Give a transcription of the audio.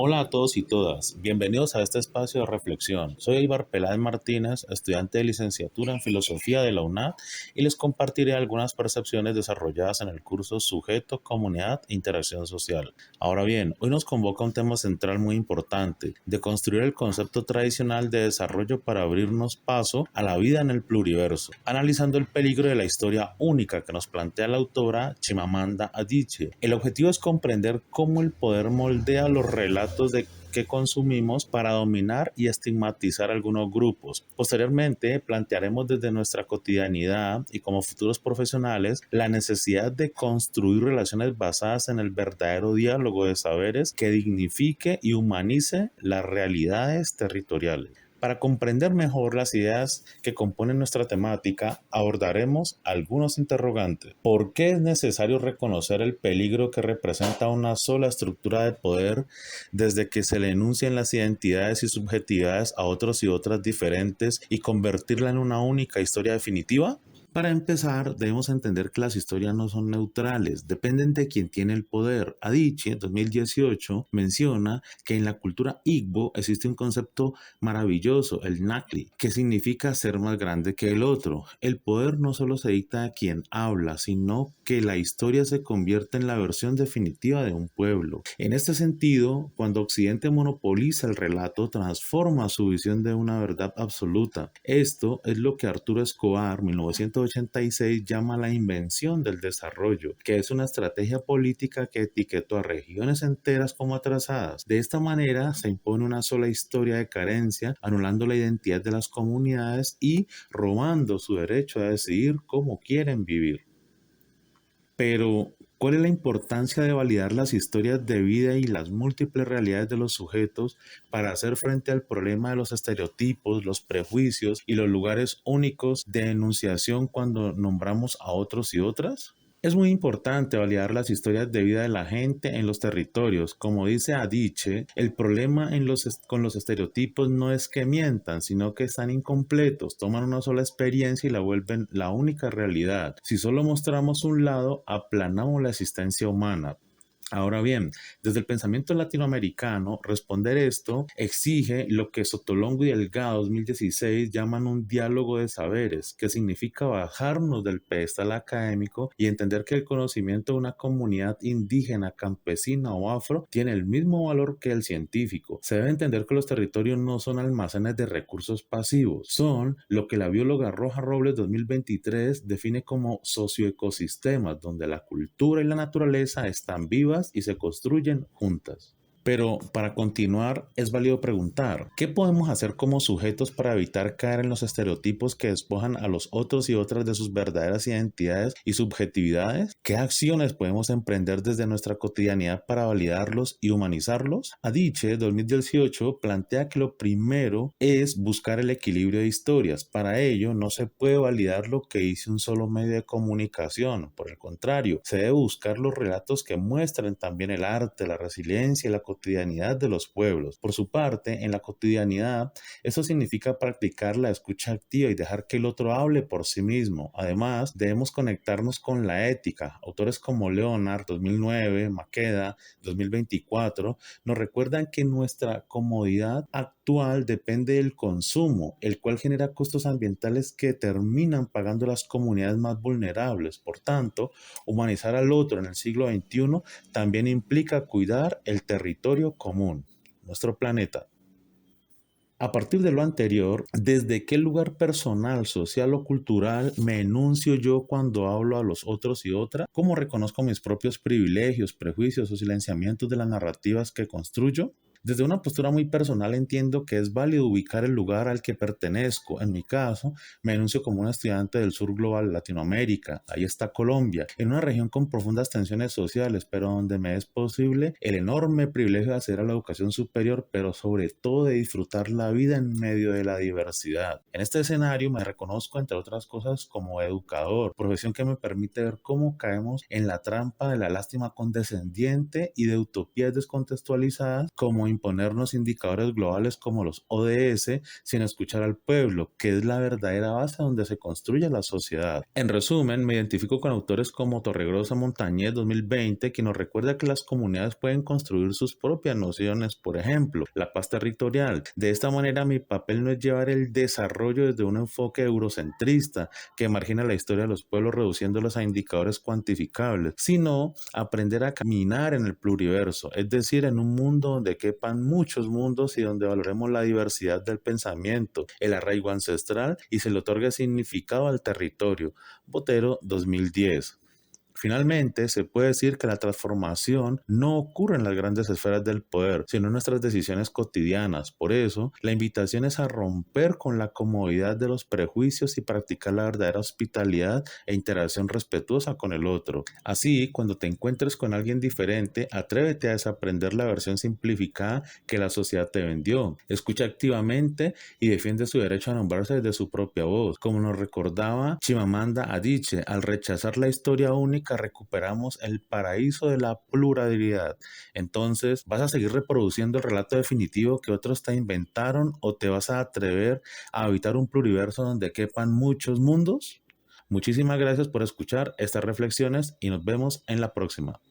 Hola a todos y todas, bienvenidos a este espacio de reflexión. Soy Ibar Peláez Martínez, estudiante de licenciatura en Filosofía de la UNAD y les compartiré algunas percepciones desarrolladas en el curso Sujeto, Comunidad e Interacción Social. Ahora bien, hoy nos convoca un tema central muy importante, de construir el concepto tradicional de desarrollo para abrirnos paso a la vida en el pluriverso, analizando el peligro de la historia única que nos plantea la autora Chimamanda Adichie. El objetivo es comprender cómo el poder moldea los relatos que consumimos para dominar y estigmatizar algunos grupos. Posteriormente, plantearemos desde nuestra cotidianidad y como futuros profesionales la necesidad de construir relaciones basadas en el verdadero diálogo de saberes que dignifique y humanice las realidades territoriales. Para comprender mejor las ideas que componen nuestra temática, abordaremos algunos interrogantes. ¿Por qué es necesario reconocer el peligro que representa una sola estructura de poder desde que se le enuncian las identidades y subjetividades a otros y otras diferentes y convertirla en una única historia definitiva? Para empezar, debemos entender que las historias no son neutrales, dependen de quien tiene el poder. Adichie, en 2018, menciona que en la cultura Igbo existe un concepto maravilloso, el Nakli, que significa ser más grande que el otro. El poder no solo se dicta a quien habla, sino que la historia se convierte en la versión definitiva de un pueblo. En este sentido, cuando Occidente monopoliza el relato, transforma su visión de una verdad absoluta. Esto es lo que Arturo Escobar, 1986, llama la invención del desarrollo, que es una estrategia política que etiquetó a regiones enteras como atrasadas. De esta manera se impone una sola historia de carencia, anulando la identidad de las comunidades y robando su derecho a decidir cómo quieren vivir. Pero, ¿cuál es la importancia de validar las historias de vida y las múltiples realidades de los sujetos para hacer frente al problema de los estereotipos, los prejuicios y los lugares únicos de enunciación cuando nombramos a otros y otras? Es muy importante validar las historias de vida de la gente en los territorios. Como dice Adichie, el problema con los estereotipos no es que mientan, sino que están incompletos, toman una sola experiencia y la vuelven la única realidad. Si solo mostramos un lado, aplanamos la existencia humana. Ahora bien, desde el pensamiento latinoamericano, responder esto exige lo que Sotolongo y Delgado 2016 llaman un diálogo de saberes, que significa bajarnos del pedestal académico y entender que el conocimiento de una comunidad indígena, campesina o afro tiene el mismo valor que el científico. Se debe entender que los territorios no son almacenes de recursos pasivos, son lo que la bióloga Roja Robles 2023 define como socioecosistemas, donde la cultura y la naturaleza están vivas y se construyen juntas. Pero para continuar, es válido preguntar, ¿qué podemos hacer como sujetos para evitar caer en los estereotipos que despojan a los otros y otras de sus verdaderas identidades y subjetividades? ¿Qué acciones podemos emprender desde nuestra cotidianidad para validarlos y humanizarlos? Adichie, 2018, plantea que lo primero es buscar el equilibrio de historias. Para ello, no se puede validar lo que dice un solo medio de comunicación. Por el contrario, se debe buscar los relatos que muestran también el arte, la resiliencia y la cotidianidad de los pueblos. Por su parte, en la cotidianidad, eso significa practicar la escucha activa y dejar que el otro hable por sí mismo. Además, debemos conectarnos con la ética. Autores como Leonard, 2009, Maqueda, 2024, nos recuerdan que nuestra comodidad actual depende del consumo, el cual genera costos ambientales que terminan pagando las comunidades más vulnerables. Por tanto, humanizar al otro en el siglo XXI también implica cuidar el territorio común, nuestro planeta. A partir de lo anterior, ¿desde qué lugar personal, social o cultural me enuncio yo cuando hablo a los otros y otras? ¿Cómo reconozco mis propios privilegios, prejuicios o silenciamientos de las narrativas que construyo? Desde una postura muy personal entiendo que es válido ubicar el lugar al que pertenezco. En mi caso, me enuncio como un estudiante del sur global Latinoamérica. Ahí está Colombia, en una región con profundas tensiones sociales, pero donde me es posible el enorme privilegio de acceder a la educación superior, pero sobre todo de disfrutar la vida en medio de la diversidad. En este escenario me reconozco, entre otras cosas, como educador, profesión que me permite ver cómo caemos en la trampa de la lástima condescendiente y de utopías descontextualizadas como imponernos indicadores globales como los ODS sin escuchar al pueblo, que es la verdadera base donde se construye la sociedad. En resumen, me identifico con autores como Torregrosa Montañez 2020, que nos recuerda que las comunidades pueden construir sus propias nociones, por ejemplo, la paz territorial. De esta manera, mi papel no es llevar el desarrollo desde un enfoque eurocentrista que margina la historia de los pueblos reduciéndolos a indicadores cuantificables, sino aprender a caminar en el pluriverso, es decir, en un mundo donde quepan muchos mundos y donde valoremos la diversidad del pensamiento, el arraigo ancestral y se le otorgue significado al territorio. Botero 2010. Finalmente, se puede decir que la transformación no ocurre en las grandes esferas del poder, sino en nuestras decisiones cotidianas. Por eso, la invitación es a romper con la comodidad de los prejuicios y practicar la verdadera hospitalidad e interacción respetuosa con el otro. Así, cuando te encuentres con alguien diferente, atrévete a desaprender la versión simplificada que la sociedad te vendió. Escucha activamente y defiende su derecho a nombrarse desde su propia voz. Como nos recordaba Chimamanda Adichie, al rechazar la historia única, recuperamos el paraíso de la pluralidad. Entonces, ¿vas a seguir reproduciendo el relato definitivo que otros te inventaron o te vas a atrever a habitar un pluriverso donde quepan muchos mundos? Muchísimas gracias por escuchar estas reflexiones y nos vemos en la próxima.